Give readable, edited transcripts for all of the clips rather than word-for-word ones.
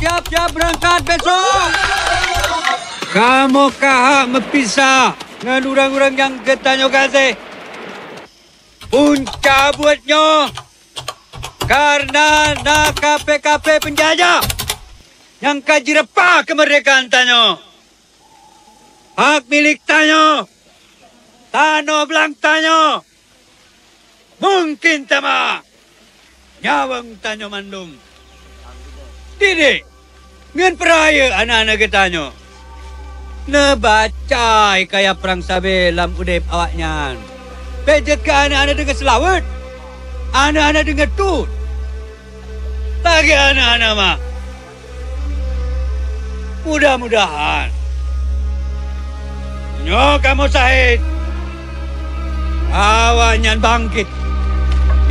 Siap-siap berangkat besok. Kamu kahak mempisah dengan orang-orang yang ketanyo kasih. Punca buatnya karena nak kape-kape penjajah yang kaji repah kemerdekaan tanyo. Hak milik tanyo, tanah belang tanyo. Mungkin tama nyawang tanyo mandung. Didik, ngan peraya anak-anak ketanyo. Nebacai kaya perang sabe lam udip awaknya. Pejet ke anak-anak dengan selawat. Anak-anak dengan tut. Lagi anak-anak mah. Mudah-mudahan. Nyo kamu sahid. Awaknya bangkit.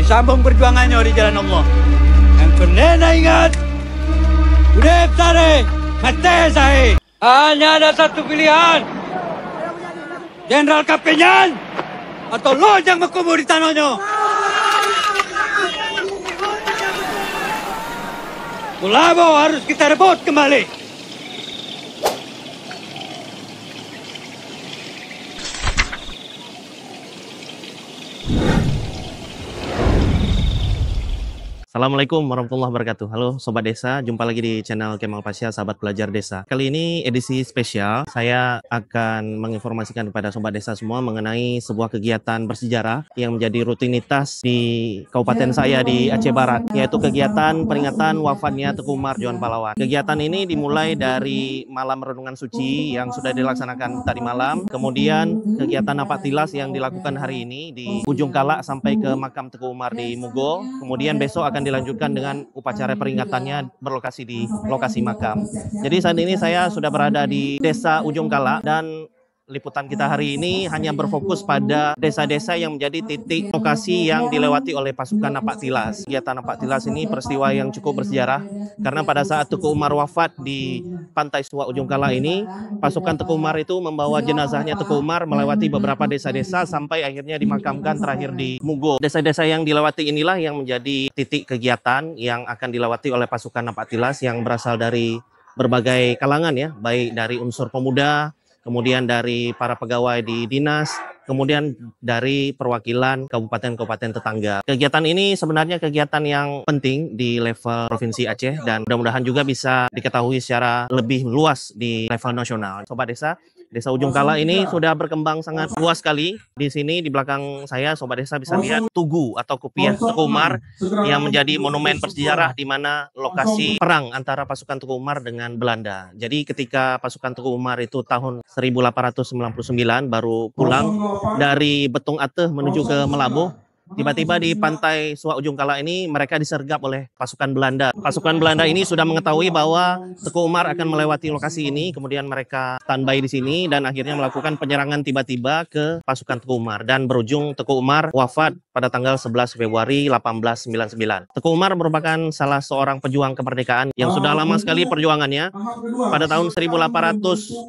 Disambung perjuangannya di jalan Allah. Yang kena ingat. Udip sare. Mati sahid. Hanya ada satu pilihan. Jenderal Kaptenyan atau lo yang berkubur di tanahnya. Kulabo harus kita rebut kembali. Assalamualaikum warahmatullahi wabarakatuh. Halo Sobat Desa, jumpa lagi di channel Kemal Pasya, Sahabat Pelajar Desa. Kali ini edisi spesial, saya akan menginformasikan kepada Sobat Desa semua mengenai sebuah kegiatan bersejarah yang menjadi rutinitas di kabupaten saya di Aceh Barat, yaitu kegiatan peringatan wafatnya Teuku Umar Johan Pahlawan. Kegiatan ini dimulai dari malam renungan suci yang sudah dilaksanakan tadi malam, kemudian kegiatan napak tilas yang dilakukan hari ini di Ujung Kalak sampai ke makam Teuku Umar di Mugo, kemudian besok akan dilanjutkan dengan upacara peringatannya berlokasi di lokasi makam. Jadi saat ini saya sudah berada di Desa Ujung Kalak dan liputan kita hari ini hanya berfokus pada desa-desa yang menjadi titik lokasi yang dilewati oleh pasukan napak tilas. Kegiatan napak tilas ini peristiwa yang cukup bersejarah karena pada saat Teuku Umar wafat di Pantai Suak Ujung Kalak ini, pasukan Teuku Umar itu membawa jenazahnya Teuku Umar melewati beberapa desa-desa sampai akhirnya dimakamkan terakhir di Mugo. Desa-desa yang dilewati inilah yang menjadi titik kegiatan yang akan dilewati oleh pasukan napak tilas yang berasal dari berbagai kalangan ya, baik dari unsur pemuda, kemudian dari para pegawai di dinas, kemudian dari perwakilan kabupaten-kabupaten tetangga. Kegiatan ini sebenarnya kegiatan yang penting di level Provinsi Aceh dan mudah-mudahan juga bisa diketahui secara lebih luas di level nasional. Sobat Desa, Desa Ujung Kalak ini sudah berkembang sangat luas sekali. Di sini di belakang saya, Sobat Desa bisa lihat tugu atau kopiah Teuku Umar yang menjadi monumen bersejarah di mana lokasi perang antara pasukan Teuku Umar dengan Belanda. Jadi ketika pasukan Teuku Umar itu tahun 1899 baru pulang dari Betung Ateh menuju ke Melabuh, tiba-tiba di Pantai Suak Ujung Kalak ini mereka disergap oleh pasukan Belanda. Pasukan Belanda ini sudah mengetahui bahwa Teuku Umar akan melewati lokasi ini, kemudian mereka standby di sini dan akhirnya melakukan penyerangan tiba-tiba ke pasukan Teuku Umar dan berujung Teuku Umar wafat pada tanggal 11 Februari 1899. Teuku Umar merupakan salah seorang pejuang kemerdekaan yang sudah lama sekali perjuangannya. Pada tahun 1883,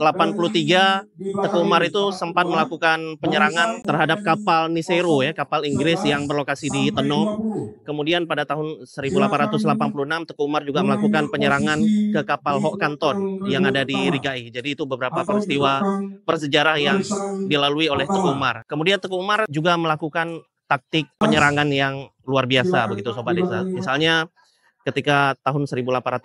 Teuku Umar itu sempat melakukan penyerangan terhadap kapal Nisero ya, kapal Inggris yang berlokasi di Tenom. Kemudian pada tahun 1886 Teuku Umar juga melakukan penyerangan ke kapal Hok Kanton yang ada di Rigai. Jadi itu beberapa peristiwa bersejarah yang dilalui oleh Teuku Umar. Kemudian Teuku Umar juga melakukan taktik penyerangan yang luar biasa begitu Sobat Desa. Misalnya ketika tahun 1886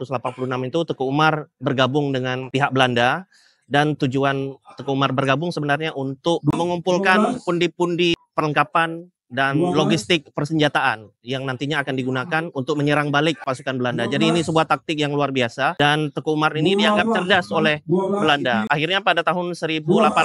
itu Teuku Umar bergabung dengan pihak Belanda dan tujuan Teuku Umar bergabung sebenarnya untuk mengumpulkan pundi-pundi perlengkapan dan logistik persenjataan yang nantinya akan digunakan untuk menyerang balik pasukan Belanda. Jadi ini sebuah taktik yang luar biasa dan Teuku Umar ini dianggap cerdas oleh Belanda. Akhirnya pada tahun 1896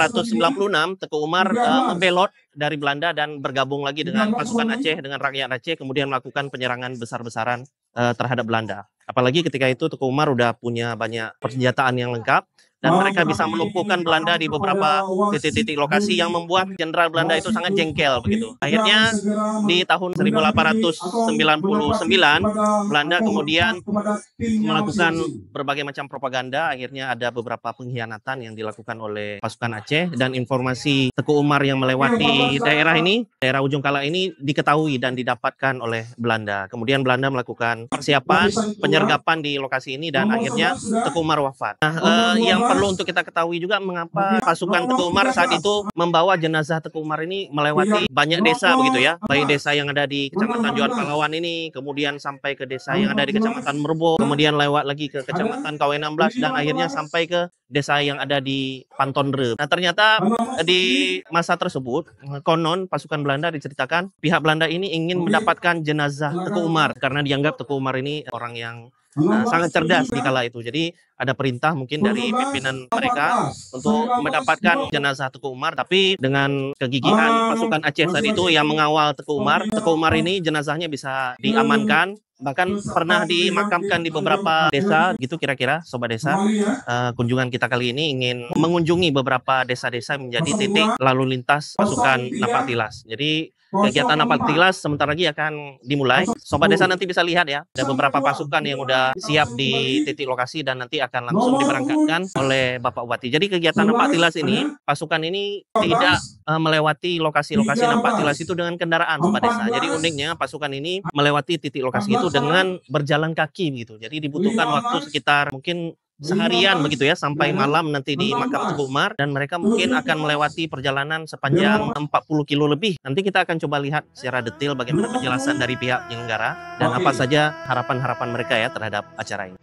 Teuku Umar membelot dari Belanda dan bergabung lagi dengan pasukan Aceh, dengan rakyat Aceh, kemudian melakukan penyerangan besar-besaran terhadap Belanda. Apalagi ketika itu Teuku Umar udah punya banyak persenjataan yang lengkap dan mereka bisa melumpuhkan Belanda di beberapa titik-titik lokasi yang membuat Jenderal Belanda itu sangat jengkel begitu. Akhirnya di tahun 1899 Belanda kemudian melakukan berbagai macam propaganda. Akhirnya ada beberapa pengkhianatan yang dilakukan oleh pasukan Aceh, dan informasi Teku Umar yang melewati daerah ini, daerah Ujung Kala ini, diketahui dan didapatkan oleh Belanda. Kemudian Belanda melakukan persiapan penyergapan di lokasi ini dan akhirnya Teku Umar wafat. Nah, yang perlu untuk kita ketahui juga mengapa pasukan Teku Umar saat itu membawa jenazah Teku Umar ini melewati banyak desa begitu ya. Baik desa yang ada di Kecamatan Johan Pahlawan ini, kemudian sampai ke desa yang ada di Kecamatan Merbo, kemudian lewat lagi ke Kecamatan KW16 dan akhirnya sampai ke desa yang ada di Pantondre. Nah, ternyata di masa tersebut konon pasukan Belanda diceritakan pihak Belanda ini ingin mendapatkan jenazah Teku Umar karena dianggap Teku Umar ini orang yang sangat cerdas di kala itu. Jadi ada perintah mungkin dari pimpinan mereka untuk mendapatkan jenazah Teku Umar, tapi dengan kegigihan pasukan Aceh saat itu yang mengawal Teku Umar ini jenazahnya bisa diamankan, bahkan pernah dimakamkan di beberapa desa gitu kira-kira Sobat Desa. Kunjungan kita kali ini ingin mengunjungi beberapa desa-desa menjadi titik lalu lintas pasukan Napaktilas. Jadi kegiatan Napaktilas sebentar lagi akan dimulai. Sobat Desa nanti bisa lihat ya, ada beberapa pasukan yang udah siap di titik lokasi dan nanti akan langsung diberangkatkan oleh Bapak Bupati. Jadi kegiatan Napaktilas ini, pasukan ini tidak melewati lokasi-lokasi Napaktilas itu dengan kendaraan Sobat Desa. Jadi uniknya pasukan ini melewati titik lokasi itu dengan berjalan kaki gitu. Jadi dibutuhkan waktu sekitar mungkin seharian begitu ya, sampai malam nanti di makam Teku Umar, dan mereka mungkin akan melewati perjalanan sepanjang 40 kilo lebih. Nanti kita akan coba lihat secara detail bagaimana penjelasan dari pihak penyelenggara dan apa saja harapan-harapan mereka ya terhadap acara ini.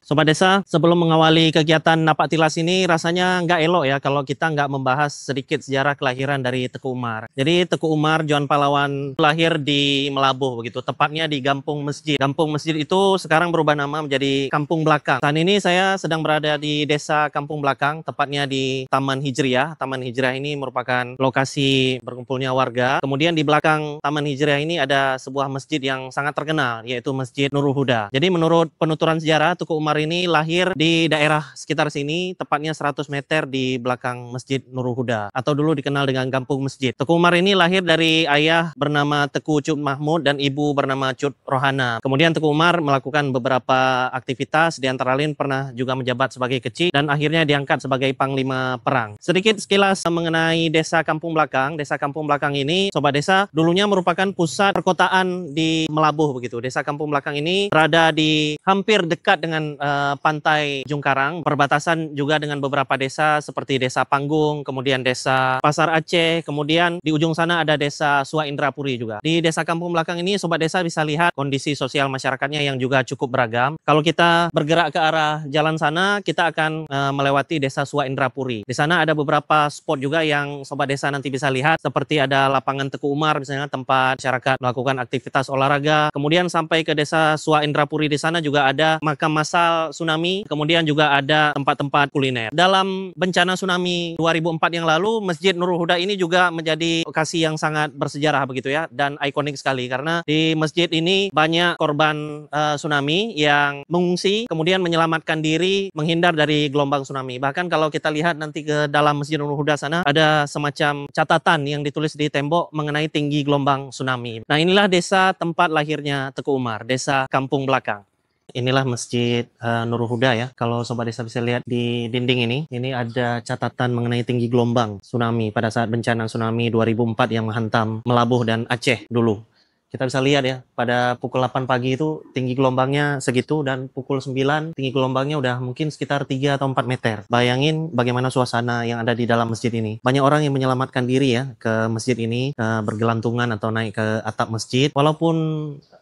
Sobat Desa, sebelum mengawali kegiatan Napaktilas ini rasanya nggak elok ya kalau kita nggak membahas sedikit sejarah kelahiran dari Teku Umar. Jadi Teku Umar Johan Pahlawan lahir di Melabuh begitu, tepatnya di Gampung Masjid. Gampung Masjid itu sekarang berubah nama menjadi Kampung Belakang. Saat ini saya sedang berada di desa Kampung Belakang, tepatnya di Taman Hijriah. Taman Hijriah ini merupakan lokasi berkumpulnya warga. Kemudian di belakang Taman Hijriah ini ada sebuah masjid yang sangat terkenal, yaitu Masjid Nurul Huda. Jadi menurut penuturan sejarah, Teku Umar ini lahir di daerah sekitar sini, tepatnya 100 meter di belakang Masjid Nurul Huda, atau dulu dikenal dengan Kampung Masjid. Teku Umar ini lahir dari ayah bernama Teku Cut Mahmud dan ibu bernama Cut Rohana. Kemudian Teku Umar melakukan beberapa aktivitas, di antara lain pernah juga menjabat sebagai kecil dan akhirnya diangkat sebagai panglima perang. Sedikit sekilas mengenai desa Kampung Belakang. Desa Kampung Belakang ini, Sobat Desa, dulunya merupakan pusat perkotaan di Melabuh begitu. Desa Kampung Belakang ini berada di hampir dekat dengan pantai Ujung Karang, perbatasan juga dengan beberapa desa seperti Desa Panggung, kemudian Desa Pasar Aceh, kemudian di ujung sana ada Desa Suwa Indrapuri juga. Di Desa Kampung Belakang ini Sobat Desa bisa lihat kondisi sosial masyarakatnya yang juga cukup beragam. Kalau kita bergerak ke arah jalan sana, kita akan melewati Desa Suwa Indrapuri. Di sana ada beberapa spot juga yang Sobat Desa nanti bisa lihat, seperti ada lapangan Teku Umar misalnya, tempat masyarakat melakukan aktivitas olahraga. Kemudian sampai ke Desa Suwa Indrapuri, di sana juga ada makam massal tsunami, kemudian juga ada tempat-tempat kuliner. Dalam bencana tsunami 2004 yang lalu, Masjid Nurul Huda ini juga menjadi lokasi yang sangat bersejarah begitu ya, dan ikonik sekali karena di masjid ini banyak korban tsunami yang mengungsi, kemudian menyelamatkan diri menghindar dari gelombang tsunami. Bahkan kalau kita lihat nanti ke dalam Masjid Nurul Huda sana, ada semacam catatan yang ditulis di tembok mengenai tinggi gelombang tsunami. Nah, inilah desa tempat lahirnya Teku Umar, Desa Kampung Belakang. Inilah Masjid Nurul Huda ya. Kalau Sobat Desa bisa lihat di dinding ini ada catatan mengenai tinggi gelombang tsunami pada saat bencana tsunami 2004 yang menghantam Melabuh dan Aceh dulu. Kita bisa lihat ya, pada pukul 8 pagi itu tinggi gelombangnya segitu, dan pukul 9 tinggi gelombangnya udah mungkin sekitar 3 atau 4 meter. Bayangin bagaimana suasana yang ada di dalam masjid ini. Banyak orang yang menyelamatkan diri ya ke masjid ini, bergelantungan atau naik ke atap masjid. Walaupun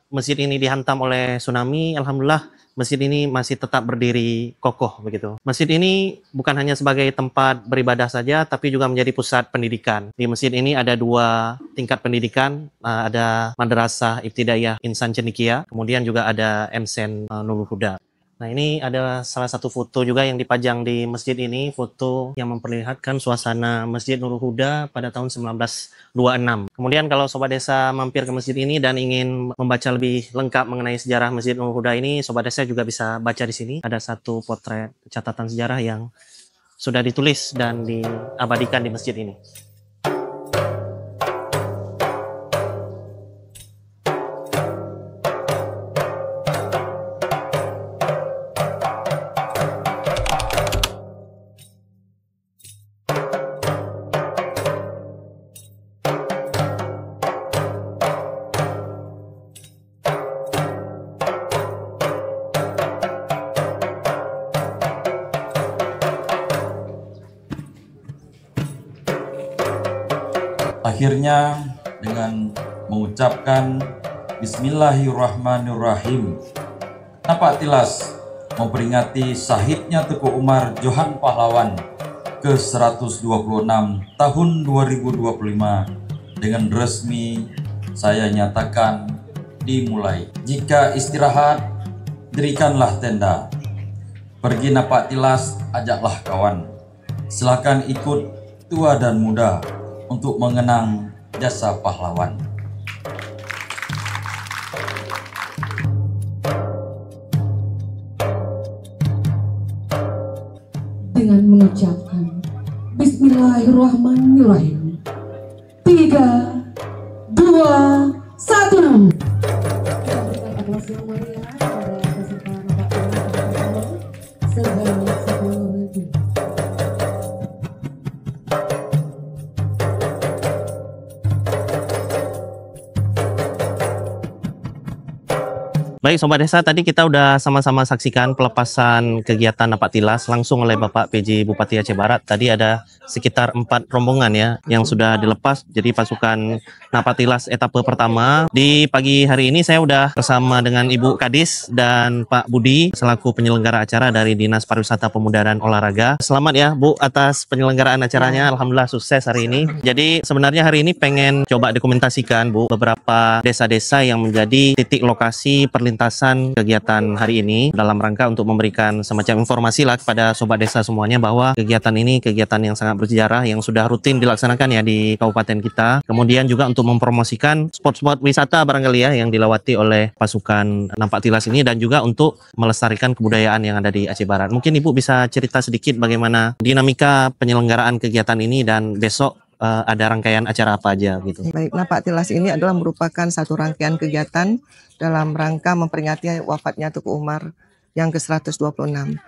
masjid ini dihantam oleh tsunami, alhamdulillah masjid ini masih tetap berdiri kokoh begitu. Masjid ini bukan hanya sebagai tempat beribadah saja, tapi juga menjadi pusat pendidikan. Di masjid ini ada 2 tingkat pendidikan, ada Madrasah Ibtidaiyah Insan Cendekia, kemudian juga ada MSen Nurul Huda. Nah, ini ada salah satu foto juga yang dipajang di masjid ini, foto yang memperlihatkan suasana Masjid Nurul Huda pada tahun 1926. Kemudian kalau Sobat Desa mampir ke masjid ini dan ingin membaca lebih lengkap mengenai sejarah Masjid Nurul Huda ini, Sobat Desa juga bisa baca di sini. Ada satu potret catatan sejarah yang sudah ditulis dan diabadikan di masjid ini. Akhirnya dengan mengucapkan Bismillahirrahmanirrahim, Napak Tilas memperingati syahidnya Teguh Umar Johan Pahlawan ke-126 tahun 2025 dengan resmi saya nyatakan dimulai. Jika istirahat, dirikanlah tenda. Pergi Napak Tilas, ajaklah kawan. Silakan ikut tua dan muda untuk mengenang jasa pahlawan. Dengan mengucapkan Bismillahirrahmanirrahim. 3, 2, 1. Kita berikan aplaus yang meriah kepada peserta Napak Tilas sebanyak 10.000. Baik Sobat Desa, tadi kita udah sama-sama saksikan pelepasan kegiatan Napak Tilas langsung oleh Bapak PJ Bupati Aceh Barat. Tadi ada sekitar 4 rombongan ya yang sudah dilepas. Jadi pasukan Napak Tilas etape pertama. Di pagi hari ini saya udah bersama dengan Ibu Kadis dan Pak Budi selaku penyelenggara acara dari Dinas Pariwisata Pemuda dan Olahraga. Selamat ya Bu atas penyelenggaraan acaranya. Alhamdulillah sukses hari ini. Jadi sebenarnya hari ini pengen coba dokumentasikan Bu beberapa desa-desa yang menjadi titik lokasi perlintasan kegiatan hari ini dalam rangka untuk memberikan semacam informasi lah kepada Sobat Desa semuanya bahwa kegiatan ini kegiatan yang sangat bersejarah yang sudah rutin dilaksanakan ya di kabupaten kita. Kemudian juga untuk mempromosikan spot-spot wisata barangkali ya yang dilewati oleh pasukan Napak Tilas ini dan juga untuk melestarikan kebudayaan yang ada di Aceh Barat. Mungkin Ibu bisa cerita sedikit bagaimana dinamika penyelenggaraan kegiatan ini dan besok ada rangkaian acara apa aja gitu. Baik, Napak Tilas ini adalah merupakan satu rangkaian kegiatan dalam rangka memperingati wafatnya Teguh Umar yang ke-126.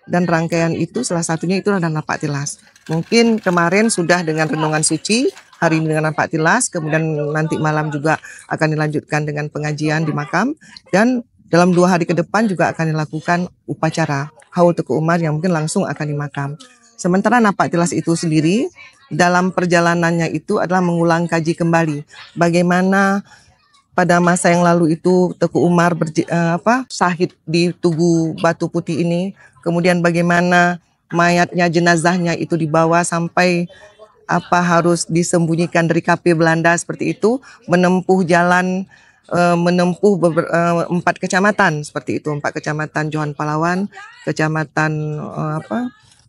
Dan rangkaian itu salah satunya itu adalah Napak Tilas. Mungkin kemarin sudah dengan renungan suci, hari ini dengan Napak Tilas, kemudian nanti malam juga akan dilanjutkan dengan pengajian di makam, dan dalam 2 hari ke depan juga akan dilakukan upacara Haul Teguh Umar yang mungkin langsung akan di makam. Sementara Napak Tilas itu sendiri dalam perjalanannya itu adalah mengulang kaji kembali bagaimana pada masa yang lalu itu Teguh Umar syahid di Tugu Batu Putih ini, kemudian bagaimana mayatnya, jenazahnya itu dibawa sampai harus disembunyikan dari KP Belanda seperti itu, menempuh jalan menempuh 4 kecamatan seperti itu, 4 kecamatan Johan Pahlawan, kecamatan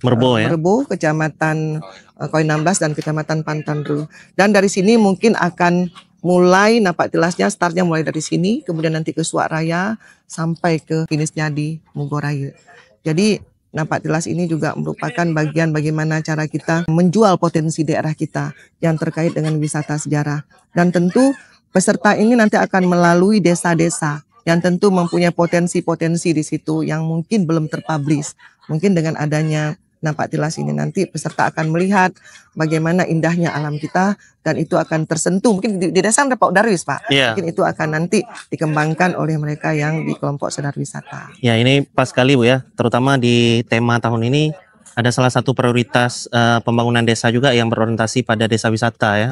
Merbo ya. Merbo, kecamatan Koi 16 dan kecamatan Pantanru. Dan dari sini mungkin akan mulai Napak Tilasnya, startnya mulai dari sini, kemudian nanti ke Suak Raya sampai ke finishnya di Mugoraya. Jadi Napak Tilas ini juga merupakan bagian bagaimana cara kita menjual potensi daerah kita yang terkait dengan wisata sejarah. Dan tentu peserta ini nanti akan melalui desa-desa yang tentu mempunyai potensi-potensi di situ yang mungkin belum terpublish. Mungkin dengan adanya Napak Tilas ini nanti peserta akan melihat bagaimana indahnya alam kita dan itu akan tersentuh. Mungkin di desa ada Pak Darwis Pak. Yeah. Mungkin itu akan nanti dikembangkan oleh mereka yang di kelompok sadar wisata. Ya ini pas sekali Bu ya, terutama di tema tahun ini ada salah satu prioritas pembangunan desa juga yang berorientasi pada desa wisata ya,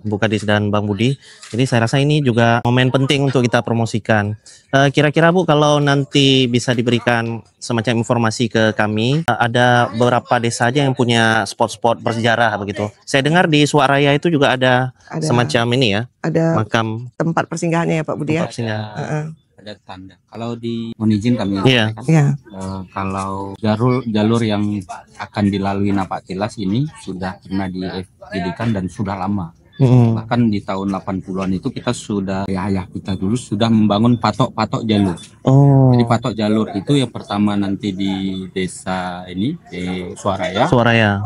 Bu Kadis dan Bang Budi. Jadi saya rasa ini juga momen penting untuk kita promosikan. Kira-kira Bu kalau nanti bisa diberikan semacam informasi ke kami, ada beberapa desa aja yang punya spot-spot bersejarah begitu. Saya dengar di Suak Raya itu juga ada semacam ini ya, ada makam tempat persinggahannya ya Pak Budi ya. tempat singgah. ada tanda. Kalau mohon izin kami Iya. sampaikan, Iya. kalau jalur yang akan dilalui napak tilas ini sudah pernah dijadikan dan sudah lama. Bahkan di tahun 80-an itu kita sudah, ayah kita dulu sudah membangun patok-patok jalur. Oh. Jadi patok jalur itu yang pertama nanti di desa ini, di Suaraya,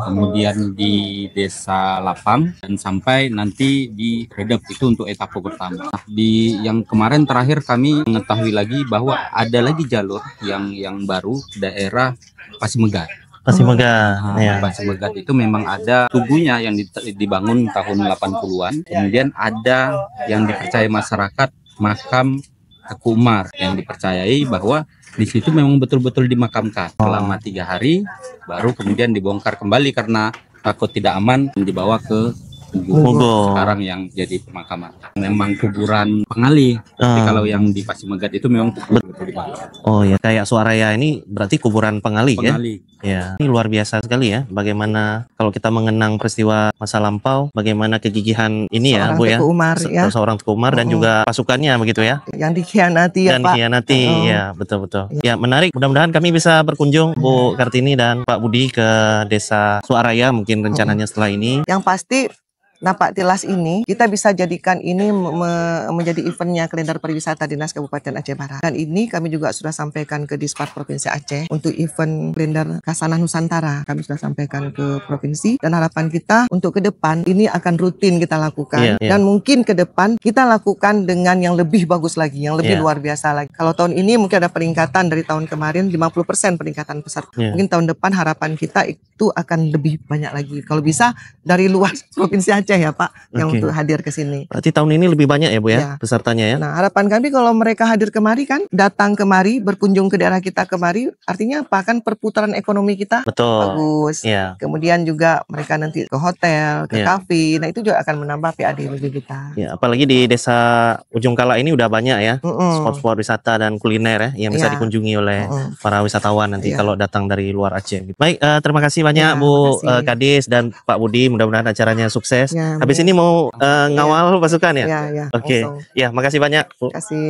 kemudian di desa Lapang, dan sampai nanti di Redep itu untuk etapa pertama. Nah, di yang kemarin terakhir kami mengetahui lagi bahwa ada lagi jalur yang baru daerah Pasimegat. Ya. Pasimegat itu memang ada tubuhnya yang dibangun tahun 80-an. Kemudian ada yang dipercaya masyarakat makam Teku Umar yang dipercayai bahwa di situ memang betul-betul dimakamkan selama 3 hari, baru kemudian dibongkar kembali karena takut tidak aman dan dibawa ke Mugo. Sekarang yang jadi pemakaman. Memang kuburan pengali. Tapi kalau yang di Pasimegat itu memang betul dibangun. Oh ya, kayak Suaraya ini berarti kuburan pengali. Ya. Ini luar biasa sekali ya. Bagaimana kalau kita mengenang peristiwa masa lampau, bagaimana kegigihan ini Seorang ya, Bu ya. Teku Umar, ya. Seorang Teku Umar dan juga pasukannya begitu ya. Yang dikhianati ya, Pak. Ya, betul-betul. Ya, menarik. Mudah-mudahan kami bisa berkunjung Bu Kartini dan Pak Budi ke Desa Suaraya mungkin rencananya setelah ini. Yang pasti napak tilas ini kita bisa jadikan ini menjadi eventnya kalender pariwisata Dinas Kabupaten Aceh Barat. Dan ini kami juga sudah sampaikan ke Dispar Provinsi Aceh untuk event kalender Kasanah Nusantara. Kami sudah sampaikan ke provinsi dan harapan kita untuk ke depan ini akan rutin kita lakukan. Dan mungkin ke depan kita lakukan dengan yang lebih bagus lagi, yang lebih luar biasa lagi. Kalau tahun ini mungkin ada peningkatan dari tahun kemarin 50% peningkatan peserta. Mungkin tahun depan harapan kita itu akan lebih banyak lagi. Kalau bisa dari luar Provinsi Aceh ya Pak, yang untuk hadir ke sini. Berarti tahun ini lebih banyak ya Bu ya, pesertanya ya. Nah harapan kami kalau mereka hadir kemari kan, datang kemari, berkunjung ke daerah kita kemari, artinya apa kan perputaran ekonomi kita bagus. Kemudian juga mereka nanti ke hotel, ke kafe, nah itu juga akan menambah PAD lebih kita. Ya, apalagi di Desa Ujung Kala ini udah banyak ya spot-spot wisata dan kuliner ya yang bisa dikunjungi oleh para wisatawan nanti kalau datang dari luar Aceh. Baik, terima kasih banyak Bu Kadis dan Pak Budi, mudah-mudahan acaranya sukses. Habis ini mau ngawal pasukan ya? Oke. Ya, makasih banyak Bu.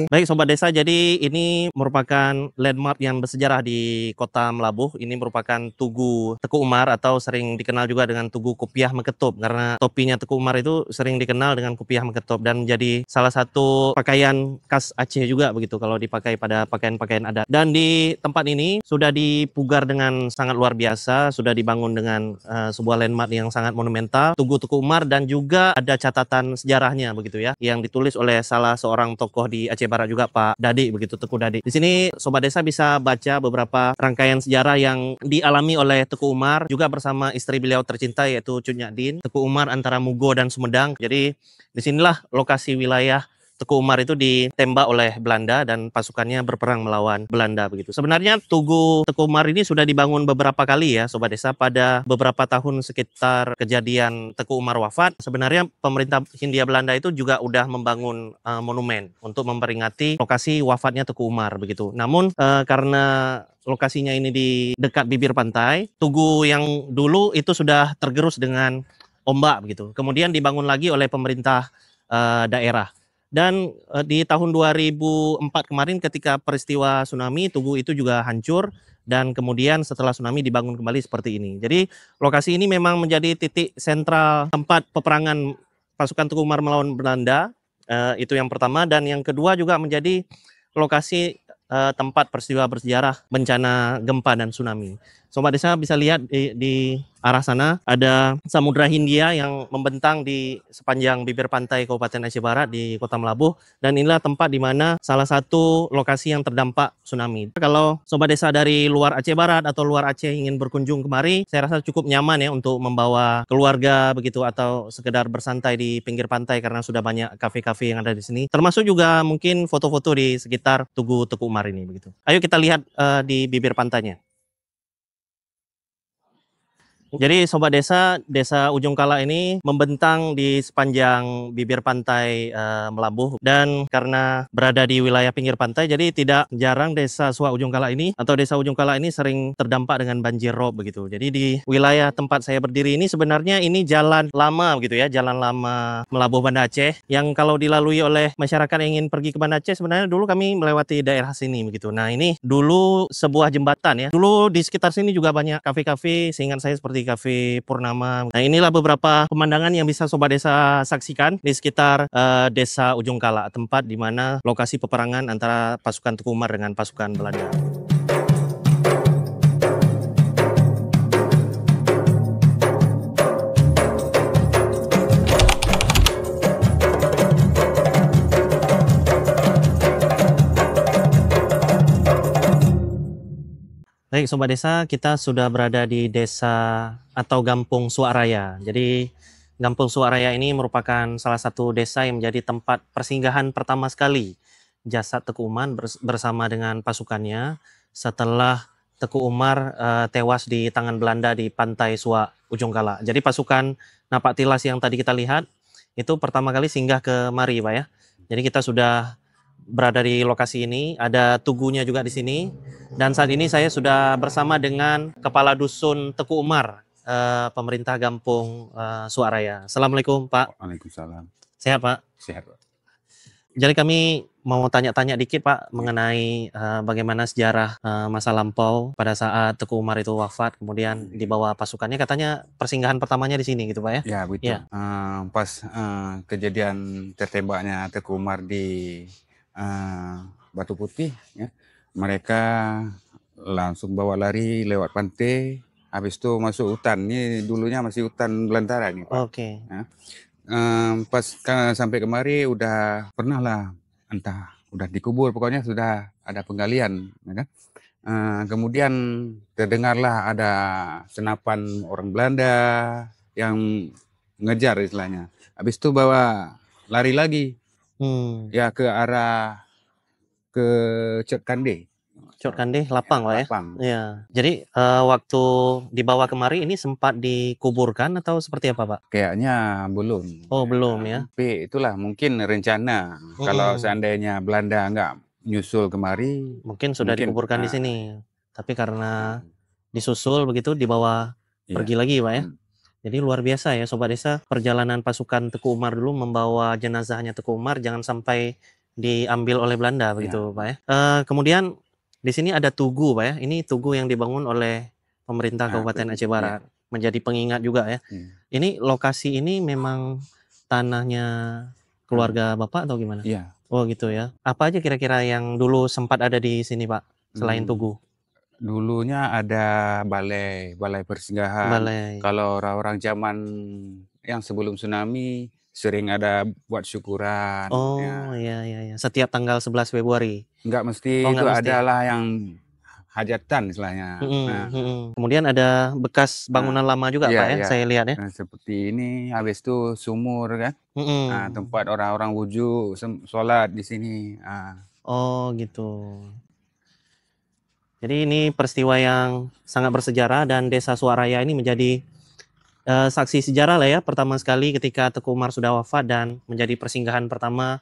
Baik Sobat Desa, jadi ini merupakan landmark yang bersejarah di Kota Melabuh. Ini merupakan Tugu Teku Umar atau sering dikenal juga dengan Tugu Kopiah Meketup, karena topinya Teku Umar itu sering dikenal dengan kopiah meketup dan jadi salah satu pakaian khas Aceh juga begitu kalau dipakai pada pakaian-pakaian adat. Dan di tempat ini sudah dipugar dengan sangat luar biasa, sudah dibangun dengan sebuah landmark yang sangat monumental, Tugu Teku Umar, dan juga ada catatan sejarahnya begitu ya, yang ditulis oleh salah seorang tokoh di Aceh Barat juga, Pak Dadi begitu, Teku Dadi. Di sini Sobat Desa bisa baca beberapa rangkaian sejarah yang dialami oleh Teku Umar juga bersama istri beliau tercinta yaitu Cut Nyak Teku Umar antara Mugo dan Sumedang. Jadi disinilah lokasi wilayah Teku Umar itu ditembak oleh Belanda dan pasukannya berperang melawan Belanda begitu. Sebenarnya Tugu Teku Umar ini sudah dibangun beberapa kali ya Sobat Desa. Pada beberapa tahun sekitar kejadian Teku Umar wafat, sebenarnya pemerintah Hindia Belanda itu juga udah membangun monumen untuk memperingati lokasi wafatnya Teku Umar begitu. Namun karena lokasinya ini di dekat bibir pantai, tugu yang dulu itu sudah tergerus dengan ombak begitu. Kemudian dibangun lagi oleh pemerintah daerah. Dan di tahun 2004 kemarin ketika peristiwa tsunami, tugu itu juga hancur dan kemudian setelah tsunami dibangun kembali seperti ini. Jadi lokasi ini memang menjadi titik sentral tempat peperangan pasukan Teku Umar melawan Belanda, itu yang pertama. Dan yang kedua juga menjadi lokasi tempat peristiwa bersejarah bencana gempa dan tsunami. Sobat Desa bisa lihat di arah sana ada Samudra Hindia yang membentang di sepanjang bibir pantai Kabupaten Aceh Barat di Kota Melabuh, dan inilah tempat di mana salah satu lokasi yang terdampak tsunami. Kalau Sobat Desa dari luar Aceh Barat atau luar Aceh ingin berkunjung kemari, saya rasa cukup nyaman ya untuk membawa keluarga begitu atau sekedar bersantai di pinggir pantai karena sudah banyak kafe-kafe yang ada di sini. Termasuk juga mungkin foto-foto di sekitar Tugu Teku Umar ini begitu. Ayo kita lihat di bibir pantainya. Jadi Sobat Desa, Desa Ujung Kala ini membentang di sepanjang bibir pantai Melabuh, dan karena berada di wilayah pinggir pantai, jadi tidak jarang Desa Suak Ujung Kala ini atau Desa Ujung Kala ini sering terdampak dengan banjir rob begitu. Jadi di wilayah tempat saya berdiri ini sebenarnya ini jalan lama begitu ya, jalan lama Melabuh Banda Aceh, yang kalau dilalui oleh masyarakat yang ingin pergi ke Banda Aceh, sebenarnya dulu kami melewati daerah sini begitu. Nah, ini dulu sebuah jembatan ya. Dulu di sekitar sini juga banyak kafe-kafe, seingat saya seperti Kafe Purnama. Nah, inilah beberapa pemandangan yang bisa Sobat Desa saksikan di sekitar Desa Ujung Kala, tempat di mana lokasi peperangan antara pasukan Teku Umar dengan pasukan Belanda. Baik Sobat Desa, kita sudah berada di desa atau Gampung Suak Raya. Jadi Gampung Suak Raya ini merupakan salah satu desa yang menjadi tempat persinggahan pertama sekali jasad Teku Umar bersama dengan pasukannya setelah Teku Umar tewas di tangan Belanda di pantai Suak Ujung Kala. Jadi pasukan Napak Tilas yang tadi kita lihat itu pertama kali singgah ke mari Pak ya. Jadi kita sudah berada di lokasi ini, ada tugunya juga di sini, dan saat ini saya sudah bersama dengan Kepala Dusun Teku Umar, pemerintah Gampung Suak Raya. Assalamualaikum Pak. Waalaikumsalam. Sehat Pak? Sehat Pak. Jadi kami mau tanya-tanya dikit Pak mengenai bagaimana sejarah masa lampau pada saat Teku Umar itu wafat, kemudian dibawa pasukannya, katanya persinggahan pertamanya di sini gitu Pak ya? Ya betul. Ya. Pas kejadian tertembaknya Teku Umar di Batu Putih, ya, mereka langsung bawa lari lewat pantai, habis itu masuk hutan. Ini dulunya masih hutan belantara nih Pak. Oke. Ya. Pas sampai kemari udah pernah lah, entah udah dikubur, pokoknya sudah ada penggalian, ya kan? Kemudian terdengarlah ada senapan orang Belanda yang ngejar istilahnya. Habis itu bawa lari lagi. Ya ke arah ke Cot Kande. Cot Kande, Lapang Pak ya? Lapang. Ya. Jadi waktu dibawa kemari ini sempat dikuburkan atau seperti apa Pak? Kayaknya belum. Oh belum ya? Tapi itulah mungkin rencana. Kalau seandainya Belanda nggak nyusul kemari, mungkin sudah dikuburkan di sini. Tapi karena disusul begitu dibawa pergi lagi Pak ya? Jadi luar biasa ya Sobat Desa, perjalanan pasukan Teku Umar dulu membawa jenazahnya Teku Umar jangan sampai diambil oleh Belanda begitu Pak ya. Kemudian di sini ada tugu Pak ya. Ini tugu yang dibangun oleh pemerintah Kabupaten Aceh Barat, menjadi pengingat juga ya. Ini lokasi ini memang tanahnya keluarga Bapak atau gimana? Iya. Oh gitu ya. Apa aja kira-kira yang dulu sempat ada di sini Pak selain tugu? Dulunya ada balai persinggahan. Kalau orang-orang zaman yang sebelum tsunami sering ada buat syukuran. Oh ya. Setiap tanggal 11 Februari. Enggak mesti, itu adalah yang hajatan istilahnya. Kemudian ada bekas bangunan lama juga Pak ya, saya lihat ya. Seperti ini, habis itu sumur kan. Tempat orang-orang wudhu sholat di sini. Oh gitu. Jadi ini peristiwa yang sangat bersejarah, dan Desa Suak Raya ini menjadi saksi sejarah lah ya, pertama sekali ketika Teku Umar sudah wafat dan menjadi persinggahan pertama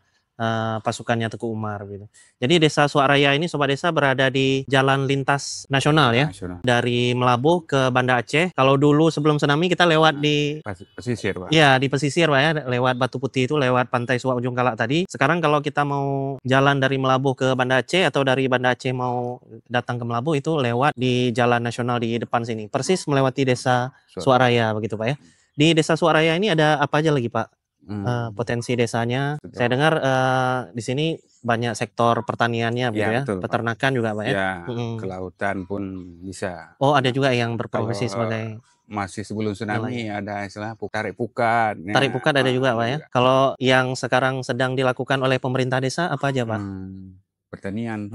pasukannya Teku Umar gitu. Jadi Desa Suak Raya ini Sobat Desa berada di jalan lintas nasional ya, dari Melabuh ke Banda Aceh. Kalau dulu sebelum tsunami kita lewat di pesisir Pak. Ya di pesisir Pak ya, lewat Batu Putih itu, lewat pantai Suak Ujung Kala tadi. Sekarang kalau kita mau jalan dari Melabuh ke Banda Aceh atau dari Banda Aceh mau datang ke Melabuh itu lewat di jalan nasional di depan sini, persis melewati Desa Suak Raya begitu Pak ya. Di Desa Suak Raya ini ada apa aja lagi Pak? Potensi desanya. Saya dengar di sini banyak sektor pertaniannya gitu ya, peternakan juga Pak ya. Kelautan pun bisa. Oh ada juga yang berprofesi sebagai, masih sebelum tsunami ada istilah tarik pukat. Tarik pukat ada juga Pak ya. Kalau yang sekarang sedang dilakukan oleh pemerintah desa apa aja Pak? pertanian,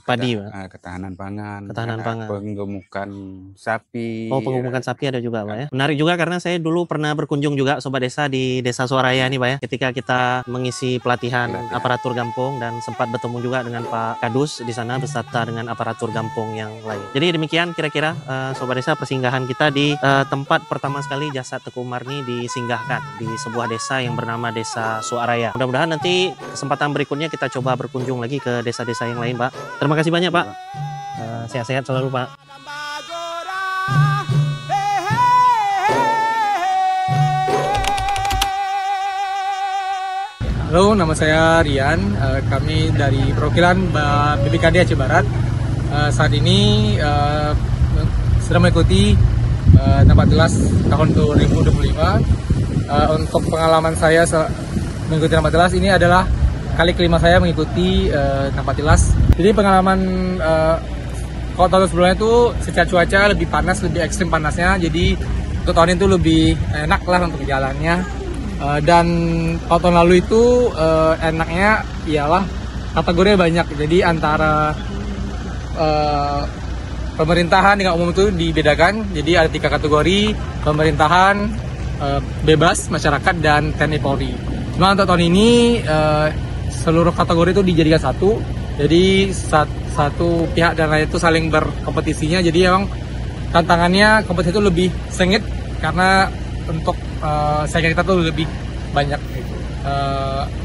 padi, Pak. ketahanan pangan, Ketahanan pangan. penggemukan sapi. Oh, penggemukan sapi ada juga, Pak ya. Menarik juga karena saya dulu pernah berkunjung juga Sobat Desa di Desa Suaraya nih, Pak ya. Ketika kita mengisi pelatihan aparatur gampung dan sempat bertemu juga dengan Pak Kadus di sana beserta dengan aparatur gampung yang lain. Jadi demikian kira-kira Sobat Desa persinggahan kita di tempat pertama sekali jasad Teku Umar ini disinggahkan di sebuah desa yang bernama Desa Suaraya. Mudah-mudahan nanti kesempatan berikutnya kita coba berkunjung lagi ke desa-desa yang lain, Pak. Terima kasih banyak, Pak. Sehat-sehat selalu, Pak. Halo, nama saya Rian. Kami dari perwakilan BPKD Aceh Barat. Saat ini sedang mengikuti Napatilas tahun 2025. Untuk pengalaman saya mengikuti Napatilas ini adalah kali kelima saya mengikuti Napatilas. Jadi pengalaman kalau tahun sebelumnya itu secara cuaca lebih panas, lebih ekstrim panasnya. Jadi untuk tahun itu lebih enak lah untuk jalannya. Dan kalau tahun lalu itu enaknya ialah kategorinya banyak. Jadi antara pemerintahan dengan umum itu dibedakan. Jadi ada 3 kategori: pemerintahan, bebas, masyarakat, dan TNI Polri. Cuma untuk tahun ini seluruh kategori itu dijadikan satu. Jadi satu pihak dan lain itu saling berkompetisinya. Jadi memang tantangannya kompetisi itu lebih sengit karena untuk saingan kita tuh lebih banyak.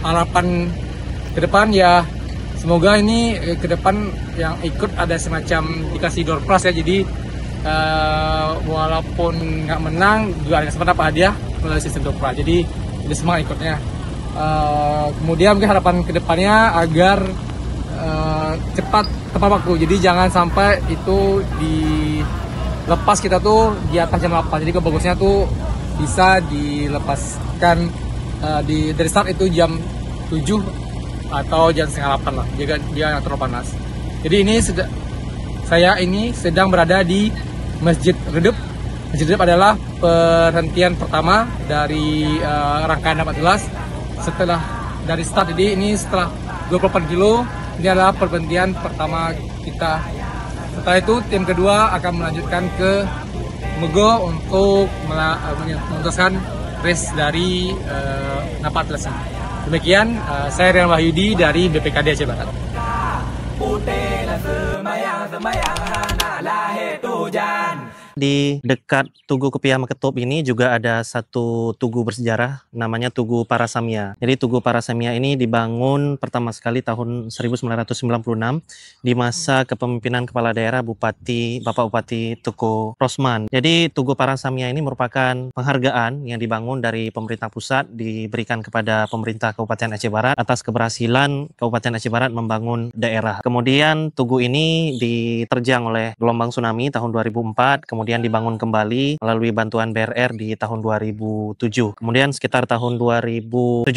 Harapan ke depan ya semoga ini ke depan yang ikut ada semacam dikasih door prize ya. Jadi walaupun nggak menang juga ada kesempatan dapat hadiah melalui sistem door prize. Jadi semangat ikutnya. Kemudian mungkin harapan kedepannya agar cepat tepat waktu. Jadi jangan sampai itu dilepas kita tuh di atas jam 8. Jadi kebagusnya tuh bisa dilepaskan dari start itu jam 7 atau jam setengah 8 lah. Dia nggak terlalu panas. Jadi ini saya ini sedang berada di Masjid Redep. Masjid Redep adalah perhentian pertama dari rangkaian Napatilas. Setelah dari start ini setelah 24 kilo, ini adalah perhentian pertama kita. Setelah itu tim kedua akan melanjutkan ke Mego untuk memutuskan race dari Napatilas. Demikian saya Rian Wahyudi dari BPKD Aceh Barat. Di dekat Tugu Kepiah Meketop ini juga ada satu tugu bersejarah namanya Tugu Parasamia. Jadi Tugu Parasamia ini dibangun pertama sekali tahun 1996 di masa kepemimpinan Kepala Daerah Bapak Bupati Teguh Rosman. Jadi Tugu Parasamia ini merupakan penghargaan yang dibangun dari pemerintah pusat diberikan kepada pemerintah Kabupaten Aceh Barat atas keberhasilan Kabupaten Aceh Barat membangun daerah. Kemudian tugu ini diterjang oleh gelombang tsunami tahun 2004, kemudian dibangun kembali melalui bantuan BRR di tahun 2007. Kemudian sekitar tahun 2017,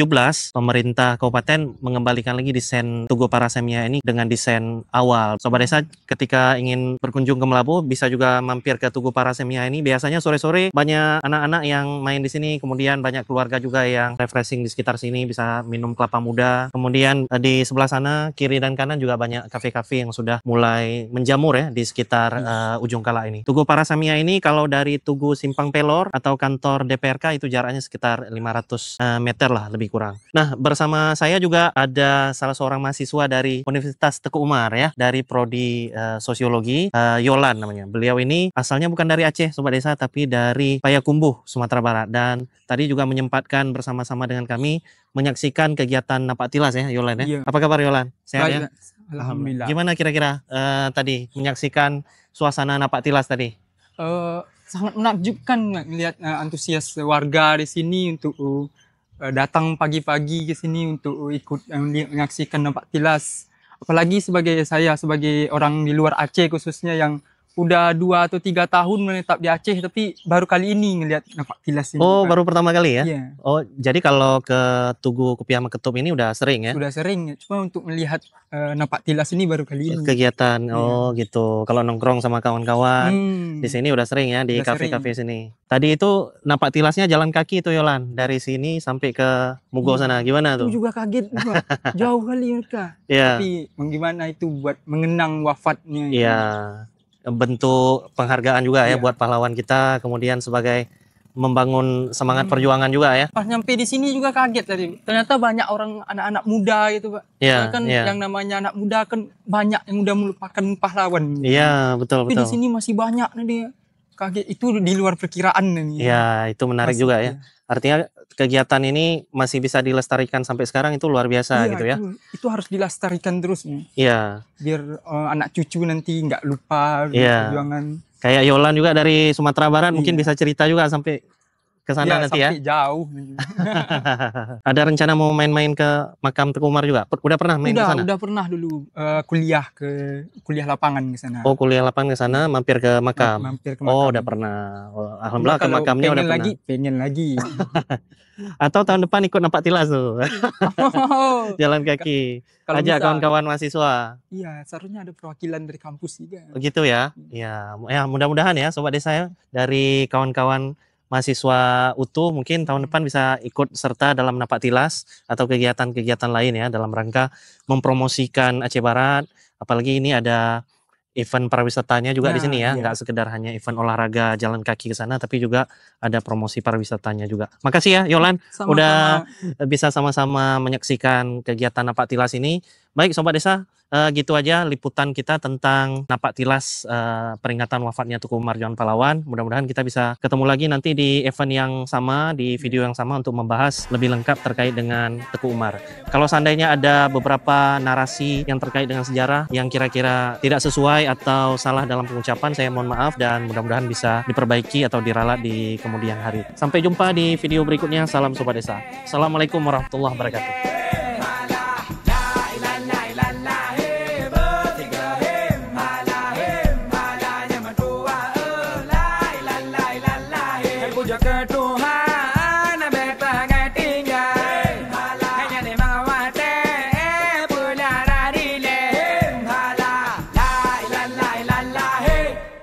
pemerintah kabupaten mengembalikan lagi desain Tugu Parasamia ini dengan desain awal. Sobat Desa ketika ingin berkunjung ke Melabu bisa juga mampir ke Tugu Parasamia ini. Biasanya sore-sore banyak anak-anak yang main di sini, kemudian banyak keluarga juga yang refreshing di sekitar sini, bisa minum kelapa muda. Kemudian di sebelah sana kiri dan kanan juga banyak kafe-kafe yang sudah mulai menjamur ya di sekitar ujung Kala ini. Tugu Parasamia ini kalau dari Tugu Simpang Pelor atau kantor DPRK itu jaraknya sekitar 500 meter lah lebih kurang. Nah, bersama saya juga ada salah seorang mahasiswa dari Universitas Teku Umar ya, dari prodi sosiologi, Yolan namanya. Beliau ini asalnya bukan dari Aceh Sobat Desa, tapi dari Payakumbuh, Sumatera Barat, dan tadi juga menyempatkan bersama-sama dengan kami menyaksikan kegiatan Napatilas ya Yolan ya. Iya. Apa kabar Yolan? Sehat ya? Alhamdulillah. Gimana kira-kira tadi menyaksikan suasana Napatilas tadi? Sangat menakjubkan melihat antusias warga di sini untuk datang pagi-pagi ke sini untuk ikut menyaksikan Napatilas. Apalagi sebagai saya sebagai orang di luar Aceh khususnya yang udah 2 atau 3 tahun menetap di Aceh, tapi baru kali ini ngelihat napak tilas ini. Oh, baru pertama kali ya? Iya. Oh, jadi kalau ke Tugu Kupiah Meketum ini udah sering ya? Sudah sering, cuma untuk melihat napak tilas ini baru kali ini. Kegiatan, oh gitu. Kalau nongkrong sama kawan-kawan di sini udah sering ya, di Udah kafe-kafe sini. Tadi itu napak tilasnya jalan kaki itu Yolan, dari sini sampai ke Mugo sana, gimana tuh? Itu juga kaget juga, jauh kali mereka. Iya. Tapi gimana itu buat mengenang wafatnya. Iya. Bentuk penghargaan juga ya Iya. buat pahlawan kita, kemudian sebagai membangun semangat perjuangan juga ya. Pas nyampe di sini juga kaget tadi. Ternyata banyak orang anak-anak muda gitu, Pak. Iya, Kan iya. yang namanya anak muda kan banyak yang udah melupakan pahlawan. Iya, betul Tapi betul. di sini masih banyak nih. Kaget, itu di luar perkiraan nih. Iya, itu menarik Masih, juga iya. ya. Artinya kegiatan ini masih bisa dilestarikan sampai sekarang, itu luar biasa Iya, gitu ya. Itu harus dilestarikan terus nih. Iya. Biar anak cucu nanti nggak lupa Iya. perjuangan. Kayak Yolan juga dari Sumatera Barat mungkin Iya. bisa cerita juga sampai ke sana Iya, nanti ya. sampai jauh. Ada rencana mau main-main ke makam Teguh Umar juga? Udah pernah main ke sana? Udah pernah dulu kuliah lapangan ke sana. Oh, kuliah lapangan ke sana, mampir ke makam. Mampir ke Oh, makam. udah pernah. Oh, alhamdulillah ke Kalau makamnya udah pengen pernah. pengen lagi. Atau tahun depan ikut napak tilas tuh. Jalan kaki. Kalau Ajak bisa. kawan-kawan mahasiswa. Iya, seharusnya ada perwakilan dari kampus juga. Begitu ya. Ya, mudah-mudahan ya sobat desa ya, dari kawan-kawan mahasiswa UTU mungkin tahun depan bisa ikut serta dalam napak tilas atau kegiatan-kegiatan lain ya dalam rangka mempromosikan Aceh Barat. Apalagi ini ada event pariwisatanya juga di Nah, sini ya, iya. nggak sekedar hanya event olahraga jalan kaki ke sana, tapi juga ada promosi pariwisatanya juga. Makasih ya Yolan, Sama-sama. udah bisa sama-sama menyaksikan kegiatan napak tilas ini. Baik sobat desa, gitu aja liputan kita tentang napak tilas peringatan wafatnya Tuku Umar Johan Pahlawan. Mudah-mudahan kita bisa ketemu lagi nanti di event yang sama, di video yang sama untuk membahas lebih lengkap terkait dengan Teguh Umar. Kalau seandainya ada beberapa narasi yang terkait dengan sejarah yang kira-kira tidak sesuai atau salah dalam pengucapan, saya mohon maaf dan mudah-mudahan bisa diperbaiki atau diralat di kemudian hari. Sampai jumpa di video berikutnya. Salam Sobat Desa. Assalamualaikum warahmatullahi wabarakatuh. Hey!